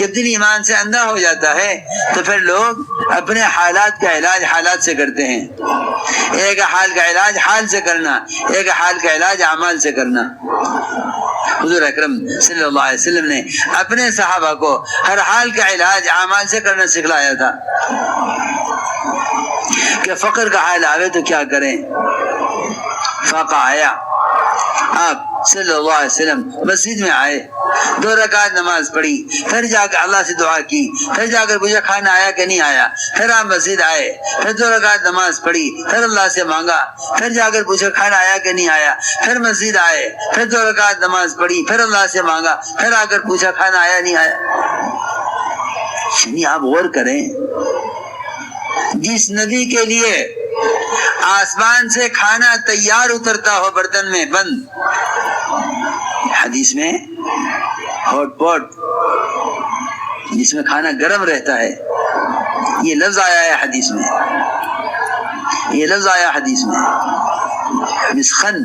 جب دل ایمان سے اندھا ہو جاتا ہے تو پھر لوگ اپنے حالات کا علاج حالات سے کرتے ہیں. ایک حال کا علاج حال سے کرنا، ایک حال کا علاج اعمال سے کرنا. حضور اکرم صلی اللہ علیہ وسلم نے اپنے صحابہ کو ہر حال کا علاج اعمال سے کرنا سکھلایا تھا کہ فقر کا حال آوے تو کیا کریں. فاقہ آیا، آپ صلی اللہ علیہ وسلم مسجد میں آئے، 2 رکعت نماز پڑھی، پھر جا کر اللہ سے دعا کی، پھر جا کر پوچھا کھانا آیا کہ نہیں آیا، پھر آپ مسجد آئے، پھر 2 رکعت نماز پڑھی، پھر اللہ سے مانگا، پھر جا کر پوچھا کھانا آیا کہ نہیں آیا، پھر مسجد آئے، پھر 2 رکعت نماز پڑھی، پھر اللہ سے مانگا، پھر آ کر پوچھا کھانا آیا نہیں آیا. یعنی آپ غور کریں، جس نبی کے لیے آسمان سے کھانا تیار اترتا ہو برتن میں بند، حدیث میں ہاٹ پاٹ جس میں کھانا گرم رہتا ہے، یہ لفظ آیا ہے حدیث میں، یہ لفظ آیا حدیث میں، مسخن،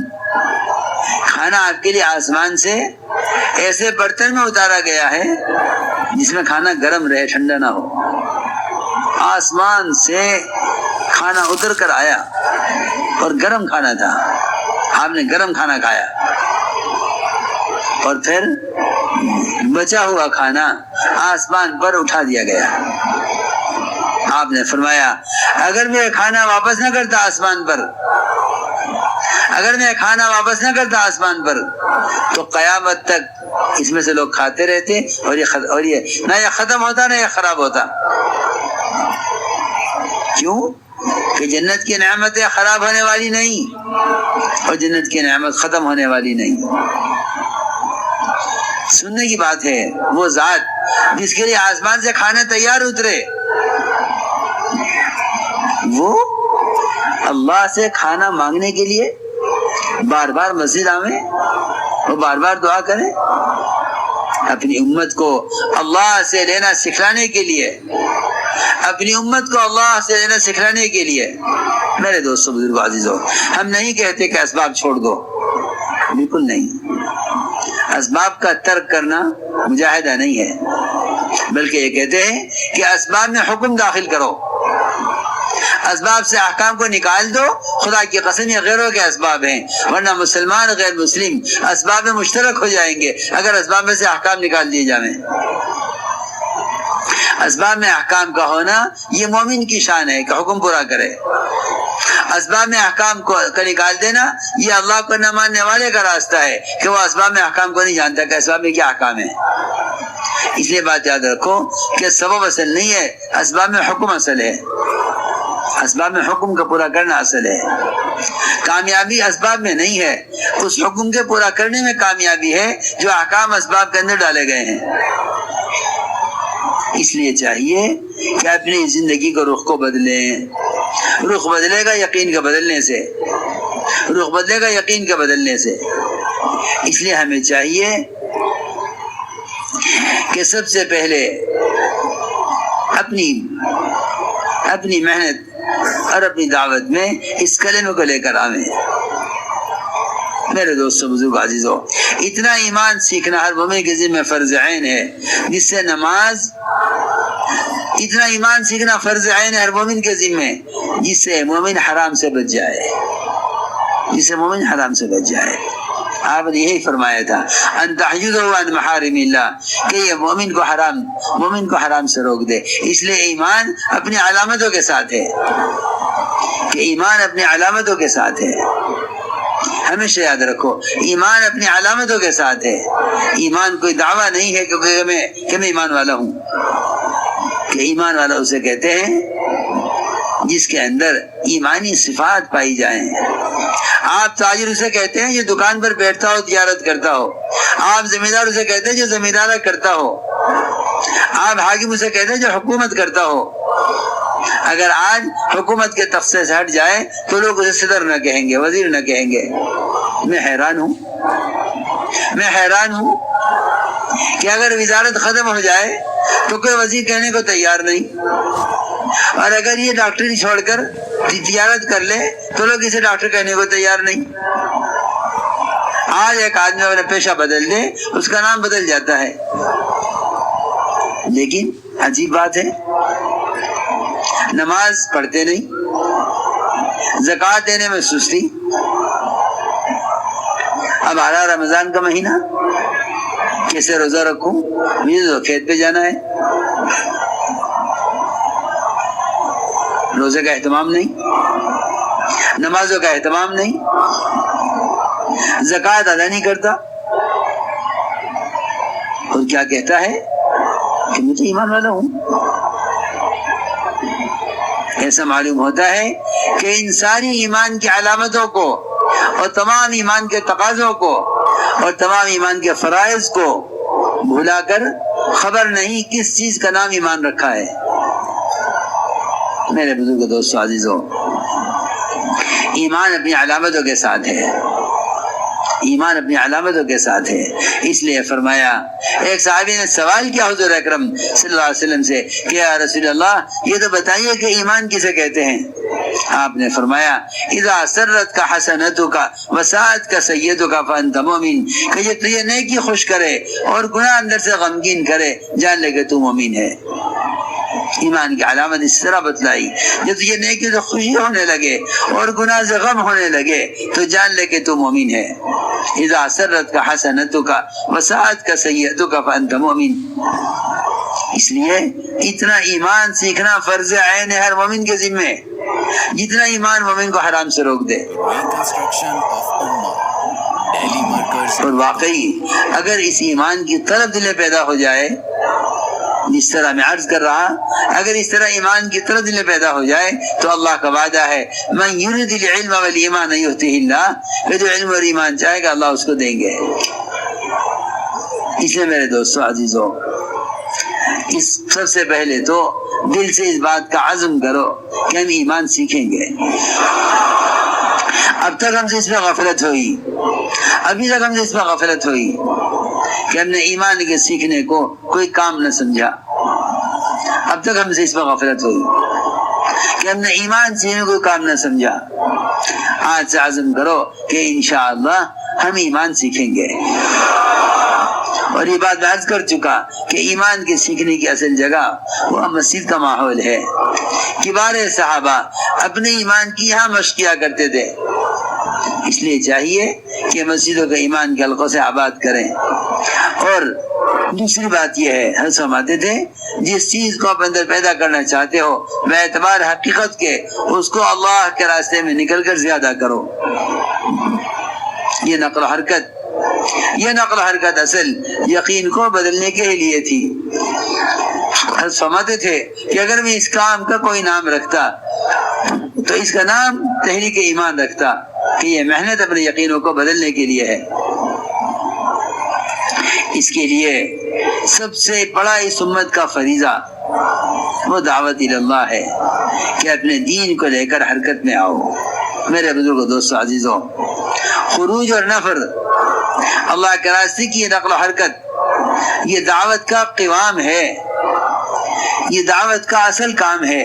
کھانا آپ کے لیے آسمان سے ایسے برتن میں اتارا گیا ہے جس میں کھانا گرم رہے، ٹھنڈا نہ ہو. آسمان سے کھانا اتر کر آیا اور گرم کھانا تھا، آپ نے گرم کھانا کھایا، اور پھر بچا ہوا کھانا آسمان پر اٹھا دیا گیا. آپ نے فرمایا اگر میں کھانا واپس نہ کرتا آسمان پر، اگر میں کھانا واپس نہ کرتا آسمان پر، تو قیامت تک اس میں سے لوگ کھاتے رہتے اور یہ نہ یہ ختم ہوتا نہ یہ خراب ہوتا. کیوں کہ جنت کی نعمتیں خراب ہونے والی نہیں اور جنت کی نعمت ختم ہونے والی نہیں. سننے کی بات ہے، وہ ذات جس کے لیے آسمان سے کھانا تیار اترے، وہ اللہ سے کھانا مانگنے کے لیے بار بار مسجد آویں، وہ بار بار دعا کریں، اپنی امت کو اللہ سے لینا سکھلانے کے لیے، اپنی امت کو اللہ سے لینا سکھلانے کے لیے. میرے دوستو، بزرگو، عزیزو، ہم نہیں کہتے کہ اسباب چھوڑ دو، بالکل نہیں. اسباب کا ترک کرنا مجاہدہ نہیں ہے، بلکہ یہ کہتے ہیں کہ اسباب میں حکم داخل کرو، اسباب سے احکام کو نکال دو. خدا کی قسم یہ غیروں کے اسباب ہیں، ورنہ مسلمان غیر مسلم اسباب میں مشترک ہو جائیں گے اگر اسباب میں سے احکام نکال دیے جائیں. اسباب میں احکام کا ہونا یہ مومن کی شان ہے کہ حکم پورا کرے. اسباب میں احکام کو نکال دینا یہ اللہ کو نہ ماننے والے کا راستہ ہے کہ وہ اسباب میں احکام کو نہیں جانتا کہ اسباب میں کیا احکام ہے. اس لیے بات یاد رکھو کہ سبب اصل نہیں ہے، اسباب میں حکم اصل ہے، اسباب میں حکم کا پورا کرنا اصل ہے. کامیابی اسباب میں نہیں ہے، اس حکم کے پورا کرنے میں کامیابی ہے جو احکام اسباب کے اندر ڈالے گئے ہیں. اس لیے چاہیے کہ اپنی زندگی کو رخ کو بدلیں. رخ بدلے گا یقین کے بدلنے سے، رخ بدلے گا یقین کے بدلنے سے. اس لیے ہمیں چاہیے کہ سب سے پہلے اپنی محنت اور اپنی دعوت میں اس کلمے کو لے کر آویں. میرے دوستو، بزرگ، عزیزو، اتنا ایمان سیکھنا ہر مومن کے ذمہ فرض عین ہے جس سے نماز، اتنا ایمان سیکھنا فرض عین ہے ہر مومن کے ذمہ جس سے مومن حرام سے بچ جائے، جس سے مومن حرام سے بچ جائے. آپ نے یہی فرمایا تھا ان تحجزہ عن محارم اللہ، کہ یہ مومن کو حرام سے روک دے. اس لیے ایمان اپنی علامتوں کے ساتھ ہے، کہ ایمان اپنی علامتوں کے ساتھ ہے. ہمیشہ یاد رکھو، ایمان اپنی علامتوں کے ساتھ ہے. ایمان کوئی دعویٰ نہیں ہے کہ میں ایمان والا ہوں، کہ ایمان والا اسے کہتے ہیں جس کے اندر ایمانی صفات پائی جائیں. آپ تاجر اسے کہتے ہیں جو دکان پر بیٹھتا ہو، تجارت کرتا ہو. آپ زمیندار اسے کہتے ہیں جو زمیندارہ کرتا ہو. آپ حاکم اسے کہتے ہیں جو حکومت کرتا ہو. اگر آج حکومت کے تختے سے ہٹ جائے تو لوگ اسے صدر نہ کہیں گے، وزیر نہ کہیں گے. میں حیران ہوں کہ اگر وزارت ختم ہو جائے تو کوئی وزیر کہنے کو تیار نہیں، اور اگر یہ ڈاکٹری چھوڑ کر تجارت کر لے تو لوگ اسے ڈاکٹر کہنے کو تیار نہیں. آج ایک آدمی اپنا پیشہ بدل دے، اس کا نام بدل جاتا ہے. لیکن عجیب بات ہے، نماز پڑھتے نہیں، زکوٰۃ دینے میں سستی۔ اب آ رہا رمضان کا مہینہ، کیسے روزہ رکھوں؟ مجھے تو کھیت پہ جانا ہے، روزے کا اہتمام نہیں، نمازوں کا اہتمام نہیں، زکوٰۃ ادا نہیں کرتا، اور کیا کہتا ہے کہ میں تو ایمان والا ہوں۔ ایسا معلوم ہوتا ہے کہ ان ساری ایمان کی علامتوں کو اور تمام ایمان کے تقاضوں کو اور تمام ایمان کے فرائض کو بھلا کر خبر نہیں کس چیز کا نام ایمان رکھا ہے۔ میرے بزرگ دوستو عزیزو، ایمان اپنی علامتوں کے ساتھ ہے، ایمان اپنی علامتوں کے ساتھ ہے۔ اس لیے فرمایا، ایک صحابی نے سوال کیا حضور اکرم صلی اللہ علیہ وسلم سے کہ یا رسول اللہ، یہ تو بتائیے کہ ایمان کسے کہتے ہیں؟ آپ نے فرمایا، اذا سرت کا حسنتوں کا وسعت کا سیدوں کا فانت مومن، کہ یہ تجھے نیکی خوش کرے اور گناہ اندر سے غمگین کرے، جان لے کہ تو مومن ہے۔ ایمان کی علامت اس طرح بتلائی، جب تجھے نیکی سے خوشی ہونے لگے اور گناہ سے غم ہونے لگے تو جان لے کہ تو مومن ہے۔ اذا سرت کا حسنتوں کا وسعت کا سیئتوں کا فانت مومن۔ اس لیے اتنا ایمان سیکھنا فرض عین ہے ہر مومن کے ذمہ، جتنا ایمان مومن کو حرام سے روک دے۔ اور واقعی اگر اس ایمان کی طرف دل پیدا ہو جائے، جس طرح میں عرض کر رہا، اگر اس طرح ایمان کی طرف دل پیدا ہو جائے تو اللہ کا وعدہ ہے، من یرید العلم والایمان یؤتیہ اللہ، کہ جو علم اور ایمان چاہے گا اللہ اس کو دیں گے۔ اس لیے میرے دوستو عزیزو، اس سب سے پہلے تو دل سے اس بات کا عزم کرو کہ ہم ایمان سیکھیں گے۔ اب تک ہم سے اس میں غفلت ہوئی، ابھی تک ہم سے اس میں غفلت ہوئی کہ ہم نے ایمان کے سیکھنے کو کوئی کام نہ سمجھا۔ اب تک ہم سے اس میں غفلت ہوئی کہ ہم نے ایمان سیکھنے کو کوئی کام نہ سمجھا۔ آج سے عزم کرو کہ انشاءاللہ ہم ایمان سیکھیں گے۔ اور یہ بات میں عرض کر چکا کہ ایمان کے سیکھنے کی اصل جگہ وہ مسجد کا ماحول ہے۔ کبار صحابہ اپنے ایمان کی یہاں مشق کیا کرتے تھے، اس لیے چاہیے کہ مسجدوں کے ایمان کے حلقوں سے آباد کریں۔ اور دوسری بات یہ ہے، حضرت فرماتے تھے، جس چیز کو آپ اندر پیدا کرنا چاہتے ہو بے اعتبار حقیقت کے، اس کو اللہ کے راستے میں نکل کر زیادہ کرو۔ یہ نقل و حرکت اصل یقین کو بدلنے کے لیے تھی۔ حضرت فرماتے تھے کہ اگر میں اس کام کا کوئی نام رکھتا تو اس کا نام تحریک ایمان رکھتا، کہ یہ محنت اپنے یقینوں کو بدلنے کے لیے ہے۔ اس کے لیے سب سے بڑا اس امت کا فریضہ وہ دعوت اللہ ہے کہ اپنے دین کو لے کر حرکت میں آؤ۔ میرے بزرگ دوستو عزیزو، خروج اور نفر، اللہ کے راستے کی یہ نقل و حرکت، یہ دعوت کا قوام ہے، یہ دعوت کا اصل کام ہے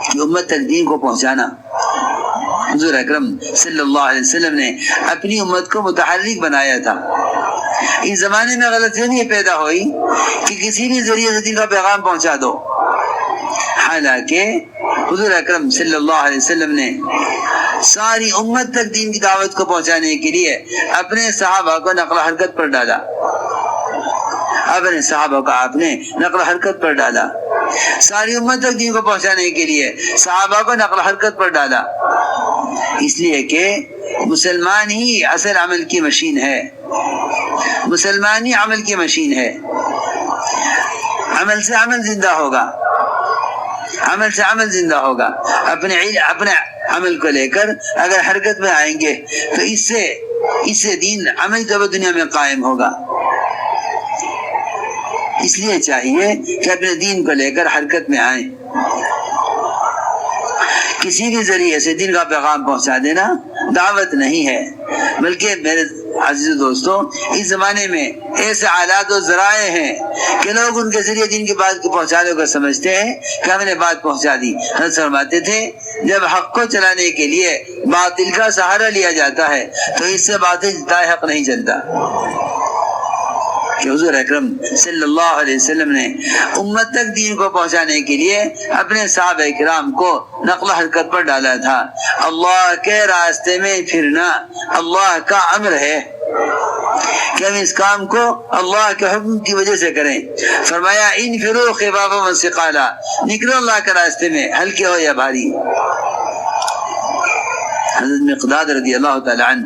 کہ امت تک دین کو پہنچانا۔ حضور اکرم صلی اللہ علیہ وسلم نے اپنی امت کو متحرک بنایا تھا۔ اس زمانے میں غلط فہمی پیدا ہوئی کہ کسی بھی ذریعے سے دین کا پیغام پہنچا دو، حالانکہ حضور اکرم صلی اللہ علیہ وسلم نے ساری امت تک دین کی دعوت کو پہنچانے کے لیے اپنے صحابہ کو نقل و حرکت پر ڈالا، اپنے صحابہ کو آپ نے نقل و حرکت پر ڈالا، ساری امت تک دین کو پہنچانے کے لیے صحابہ کو نقل و حرکت پر ڈالا، اس لیے کہ مسلمان ہی اصل عمل کی مشین ہے، مسلمان ہی عمل کی مشین ہے۔ عمل سے عمل زندہ ہوگا، عمل سے عمل زندہ ہوگا۔ اپنے عمل کو لے کر اگر حرکت میں آئیں گے تو اس سے دین عمل طور دنیا میں قائم ہوگا۔ اس لیے چاہیے کہ اپنے دین کو لے کر حرکت میں آئیں۔ کسی بھی ذریعے سے دین کا پیغام پہنچا دینا دعوت نہیں ہے، بلکہ میرے عزیز دوستو، اس زمانے میں ایسے آلات و ذرائع ہیں کہ لوگ ان کے ذریعے دین کی بات کو پہنچانے کو سمجھتے ہیں کہ ہم نے بات پہنچا دی۔ حضرت فرماتے تھے، جب حق کو چلانے کے لیے باطل کا سہارا لیا جاتا ہے تو اس سے باطل حق نہیں چلتا۔ کہ حضور اکرم صلی اللہ علیہ وسلم نے امت تک دین کو پہنچانے کے لیے اپنے صحابہ کرام کو نقل و حرکت پر ڈالا تھا۔ اللہ کے راستے میں پھرنا اللہ کا امر ہے کہ ہم اس کام کو اللہ کے حکم کی وجہ سے کریں۔ فرمایا انفروا خفافا وثقالا، نکلو اللہ کے راستے میں ہلکے ہو یا بھاری۔ حضرت مقداد رضی اللہ تعالی عنہ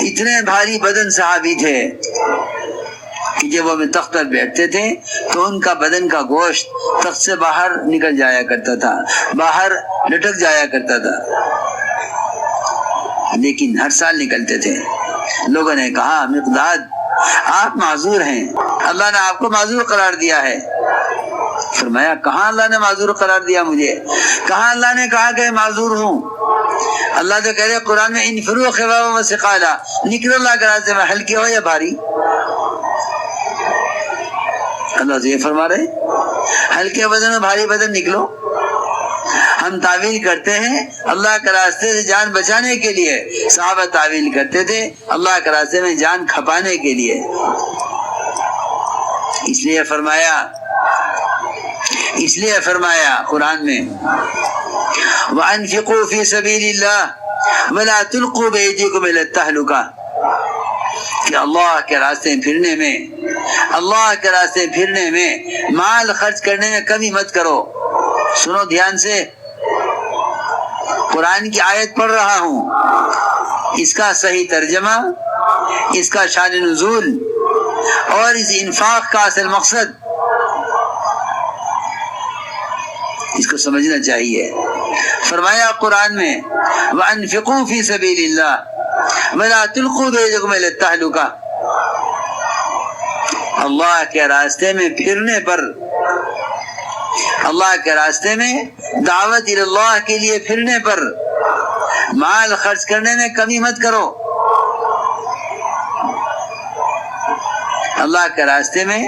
اتنے بھاری بدن صحابی تھے کہ جب وہ تخت پر بیٹھتے تھے تو ان کا بدن کا گوشت تخت سے باہر نکل جایا کرتا تھا، باہر لٹک جایا کرتا تھا، لیکن ہر سال نکلتے تھے۔ لوگوں نے کہا مقداد آپ معذور ہیں، اللہ نے آپ کو معذور قرار دیا ہے۔ فرمایا کہاں اللہ نے معذور قرار دیا مجھے؟ کہاں اللہ نے کہا کہ معذور ہوں؟ اللہ تو کہہ رہے قرآن میں انفروا خفافا وثقالا، نکلو اللہ کے راستے میں ہلکے ہو یا بھاری۔ اللہ تو یہ فرما رہے ہلکے بدن اور بھاری بدن نکلو۔ ہم تعویل کرتے ہیں اللہ کے راستے سے جان بچانے کے لیے، صحابہ تعویل کرتے تھے اللہ کے راستے میں جان کھپانے کے لیے۔ اس لیے فرمایا قرآن میں وَأَنفِقُوا فِي سَبِيلِ اللَّهِ وَلَا تُلْقُوا بِأَيْدِيكُمْ إِلَى التَّهْلُكَةِ، کہ اللہ کے راستے پھرنے میں مال خرچ کرنے میں کمی مت کرو۔ سنو دھیان سے، قرآن کی آیت پڑھ رہا ہوں، اس کا صحیح ترجمہ، اس کا شان نزول اور اس انفاق کا اصل مقصد اس کو سمجھنا چاہیے۔ فرمایا قرآن میں وَأَنفِقُوا فِي سَبِيلِ اللَّهِ وَلَا تُلْقُوا بِأَيْدِيكُمْ إِلَى التَّهْلُكَةِ، اللہ کے راستے میں پھرنے پر، اللہ کے راستے میں دعوت اللہ کے لیے پھرنے پر مال خرچ کرنے میں کمی مت کرو۔ اللہ کے راستے میں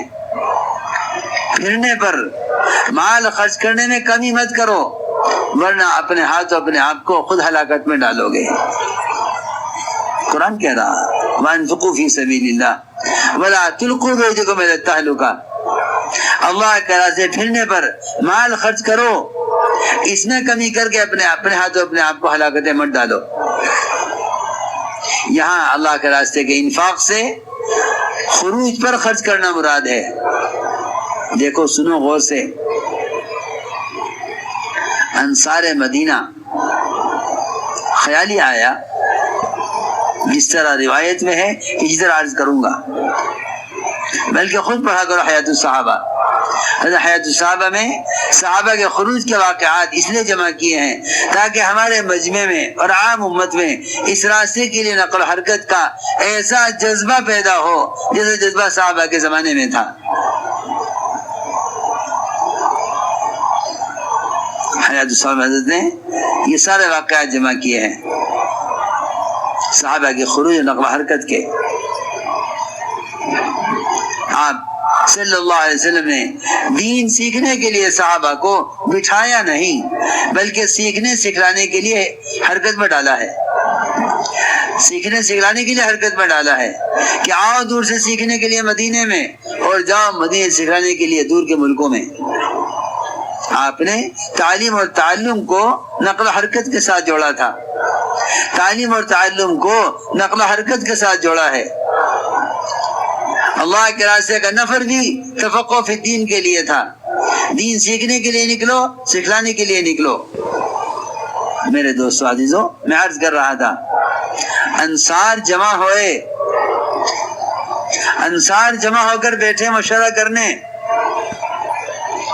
پھرنے پر مال خرچ کرنے میں کمی مت کرو، ورنہ اپنے ہاتھوں اپنے آپ کو خود ہلاکت میں ڈالو گے۔ قرآن کہہ رہا وَأَنفِقُوا فِي سَبِيلِ اللَّهِ وَلَا تُلْقُوا بِأَيْدِيكُمْ إِلَى التَّهْلُكَةِ، اللہ کے راستے پھرنے پر مال خرچ کرو، اس میں کمی کر کے اپنے ہاتھوں اپنے آپ کو ہلاکتیں مت ڈالو۔ یہاں اللہ کے راستے کے انفاق سے خروج پر خرچ کرنا مراد ہے۔ دیکھو سنو غور سے، انصار مدینہ خیالی آیا، جس طرح روایت میں ہے اس طرح عرض کروں گا، بلکہ خود پڑھا کرو حیات الصحابہ۔ حیات الصحابہ میں صحابہ کے خروج کے واقعات اس لیے جمع کیے ہیں تاکہ ہمارے مجمع میں اور عام امت میں اس راستے کے لیے نقل و حرکت کا ایسا جذبہ پیدا ہو جیسے جذبہ صحابہ کے زمانے میں تھا۔ حیات الصحابہ حضرت نے یہ سارے واقعات جمع کیے ہیں صحابہ کے خروج و نقل و حرکت کے۔ آپ صلی اللہ علیہ وسلم نے دین سیکھنے کے لیے صحابہ کو بٹھایا نہیں، بلکہ سیکھنے سکھلانے کے لیے حرکت میں ڈالا ہے، سیکھنے سکھلانے کے لیے حرکت میں ڈالا ہے کہ آؤ دور سے سیکھنے کے لیے مدینے میں اور جاؤ مدینے سکھلانے کے لیے دور کے ملکوں میں۔ آپ نے تعلیم اور تعلم کو نقل و حرکت کے ساتھ جوڑا تھا، تعلیم اور تعلم کو نقل و حرکت کے ساتھ جوڑا ہے۔ اللہ کے راستے کا نفر بھی تفقہ فی الدین کے لیے تھا، دین سیکھنے کے لیے نکلو، سکھلانے کے لیے نکلو۔ میرے دوستو عزیزو، میں عرض کر رہا تھا انصار جمع ہوئے، انصار جمع ہو کر بیٹھے مشورہ کرنے،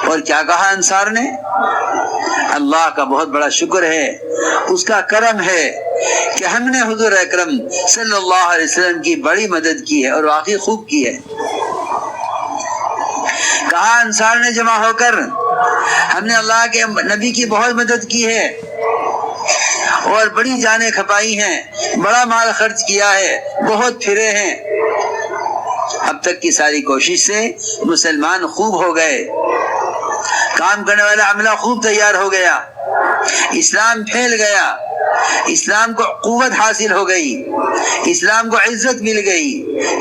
اور کیا کہا انصار نے؟ اللہ کا بہت بڑا شکر ہے، اس کا کرم ہے کہ ہم نے حضور اکرم صلی اللہ علیہ وسلم کی بڑی مدد کی ہے اور واقعی خوب کی ہے۔ کہا انصار نے جمع ہو کر ہم نے اللہ کے نبی کی بہت مدد کی ہے اور بڑی جانیں کھپائی ہیں، بڑا مال خرچ کیا ہے، بہت پھرے ہیں۔ اب تک کی ساری کوشش سے مسلمان خوب ہو گئے، کام کرنے والا عملہ خوب تیار ہو گیا، اسلام پھیل گیا، اسلام کو قوت حاصل ہو گئی، اسلام کو عزت مل گئی،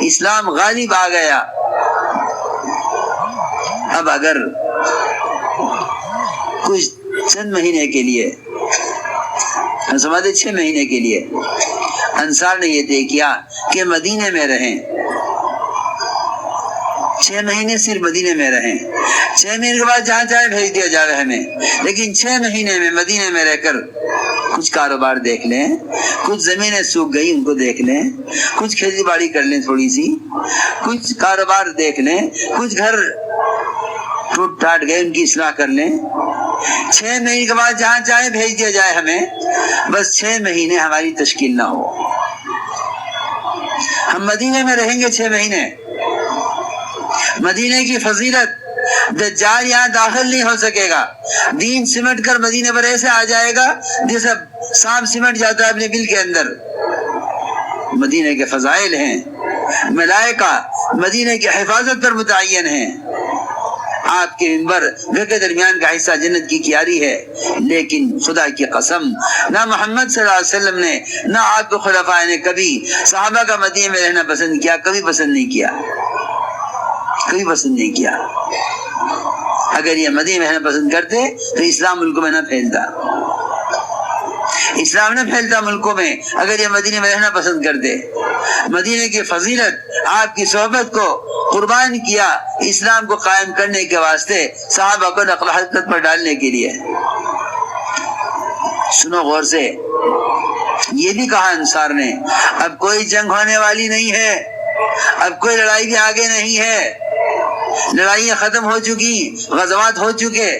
اسلام غالب آ گیا۔ اب اگر کچھ چند مہینے کے لیے، سمجھے 6 مہینے کے لیے انصار نے یہ طے کیا کہ مدینے میں رہیں، 6 مہینے صرف مدینے میں رہیں، 6 مہینے کے بعد جہاں چاہے بھیج دیا جائے ہمیں، لیکن 6 مہینے میں مدینے میں رہ کر کچھ کاروبار دیکھ لیں، کچھ زمینیں سوکھ گئی ان کو دیکھ لیں، کچھ کھیتی باڑی کر لیں، تھوڑی سی کچھ کاروبار دیکھ لیں، کچھ گھر ٹوٹ ٹاٹ گئے ان کی اصلاح کر لیں، 6 مہینے کے بعد جہاں چاہے بھیج دیا جائے ہمیں، بس 6 مہینے ہماری تشکیل نہ ہو، ہم مدینے میں رہیں گے 6 مہینے۔ مدینے کی فضیلت، دجال یہاں داخل نہیں ہو سکے گا، دین سمٹ کر مدینے پر ایسے آ جائے گا جیسے سانپ سمٹ جاتا ہے اپنے بل کے اندر۔ مدینے کے فضائل ہیں، ملائکہ مدینے کی حفاظت پر متعین ہیں، آپ کے منبر گھر کے درمیان کا حصہ جنت کی کیاری ہے، لیکن خدا کی قسم نہ محمد صلی اللہ علیہ وسلم نے نہ آپ کے خلفاء نے کبھی صحابہ کا مدینے میں رہنا پسند کیا، کبھی پسند نہیں کیا، کبھی پسند نہیں کیا۔ اگر یہ مدینے میں رہنا پسند کرتے تو اسلام ملکوں میں نہ پھیلتا، اسلام نہ پھیلتا ملکوں میں اگر یہ مدینے میں رہنا پسند کرتے۔ مدینے کی فضیلت، آپ کی صحبت کو قربان کیا اسلام کو قائم کرنے کے واسطے، صحابہ کو نقل حرکت پر ڈالنے کے لیے۔ سنو غور سے، یہ بھی کہا انصار نے اب کوئی جنگ ہونے والی نہیں ہے، اب کوئی لڑائی بھی آگے نہیں ہے، لڑائیاں ختم ہو چکی، غزوات ہو چکے۔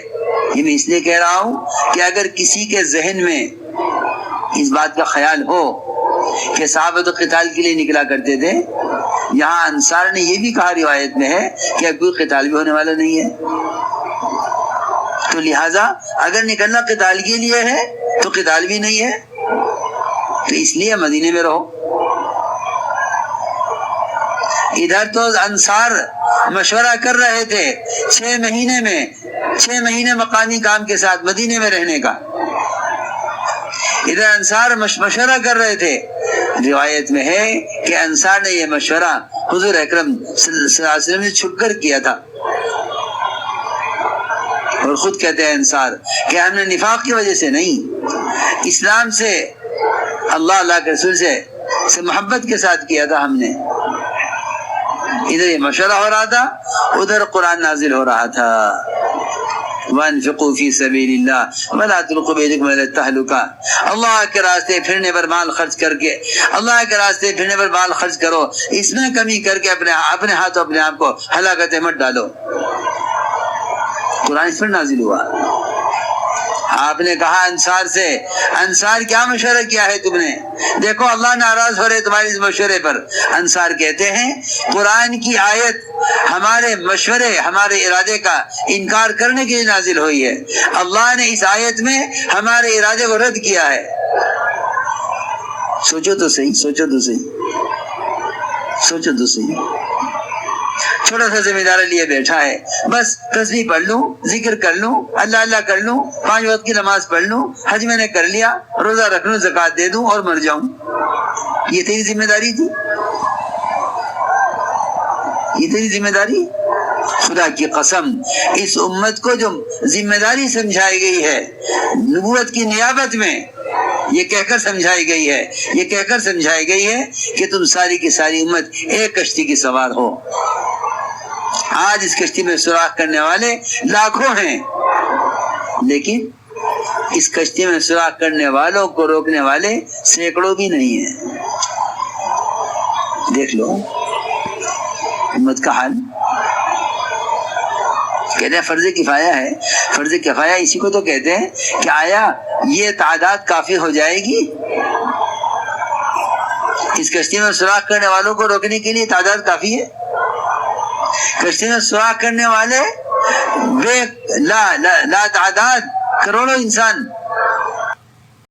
یہ میں اس لیے کہہ رہا ہوں کہ اگر کسی کے ذہن میں اس بات کا خیال ہو کہ صحابہ تو قتال کے لیے نکلا کرتے تھے، یہاں انصار نے یہ بھی کہا روایت میں ہے کہ اب کوئی قتال بھی ہونے والا نہیں ہے، تو لہٰذا اگر نکلنا قتال کے لیے ہے تو قتال بھی نہیں ہے، تو اس لیے مدینے میں رہو۔ ادھر تو انصار مشورہ کر رہے تھے 6 مہینے مقامی کام کے ساتھ مدینے میں رہنے کا، ادھر انصار مشورہ کر رہے تھے۔ روایت میں ہے کہ انصار نے یہ مشورہ حضور اکرم صلی اللہ علیہ وسلم نے چھپ کر کیا تھا، اور خود کہتے ہیں انصار کہ ہم نے نفاق کی وجہ سے نہیں، اسلام سے، اللہ کے رسول سے محبت کے ساتھ کیا تھا ہم نے۔ ادھر یہ مشورہ ہو رہا تھا، ادھر قرآن نازل ہو رہا تھا، وَانفِقُوا فِي سَبِيلِ اللَّهِ وَلَا تُلْقُوا بِأَيْدِيكُمْ إِلَى التَّهْلُكَةِ، اللہ کے راستے پھرنے پر مال خرچ کر کے، اللہ کے راستے پھرنے پر مال خرچ کرو، اس میں کمی کر کے اپنے ہاتھوں اپنے آپ کو ہلاکت مت ڈالو۔ قرآن اس پر نازل ہوا۔ آپ نے کہا انصار سے، انصار کیا مشورہ کیا ہے تم نے؟ دیکھو اللہ ناراض ہو رہے تمہارے اس مشورے پر۔ انصار کہتے ہیں قرآن کی آیت ہمارے مشورے، ہمارے ارادے کا انکار کرنے کے لیے نازل ہوئی ہے، اللہ نے اس آیت میں ہمارے ارادے کو رد کیا ہے۔ سوچو تو صحیح، سوچو تو صحیح، سوچو تو صحیح۔ چھوٹا سا ذمہ دار لیے بیٹھا ہے، بس تسبیح پڑھ لوں، ذکر کر لوں، اللہ اللہ کر لوں، 5 وقت کی نماز پڑھ لوں، حج میں نے کر لیا، روزہ رکھ لوں، زکوٰۃ دے دوں اور مر جاؤں۔ یہ تیری ذمہ داری تھی؟ یہ تیری ذمہ داری؟ خدا کی قسم اس امت کو جو ذمہ داری سمجھائی گئی ہے نبوت کی نیابت میں، یہ کہہ کر سمجھائی گئی ہے، یہ کہہ کر سمجھائی گئی ہے کہ تم ساری کی ساری امت ایک کشتی کی سوار ہو۔ آج اس کشتی میں سوراخ کرنے والے لاکھوں ہیں، لیکن اس کشتی میں سوراخ کرنے والوں کو روکنے والے سینکڑوں بھی نہیں ہیں۔ دیکھ لو امت کا حال۔ کہتے ہیں فرض کفایہ ہے، فرض کفایہ اسی کو تو کہتے ہیں کہ آیا یہ تعداد کافی ہو جائے گی؟ اس کشتی میں سوراخ کرنے والوں کو روکنے کے لیے تعداد کافی ہے؟ کشتی میں سوراخ کرنے والے لا تعداد کروڑوں انسان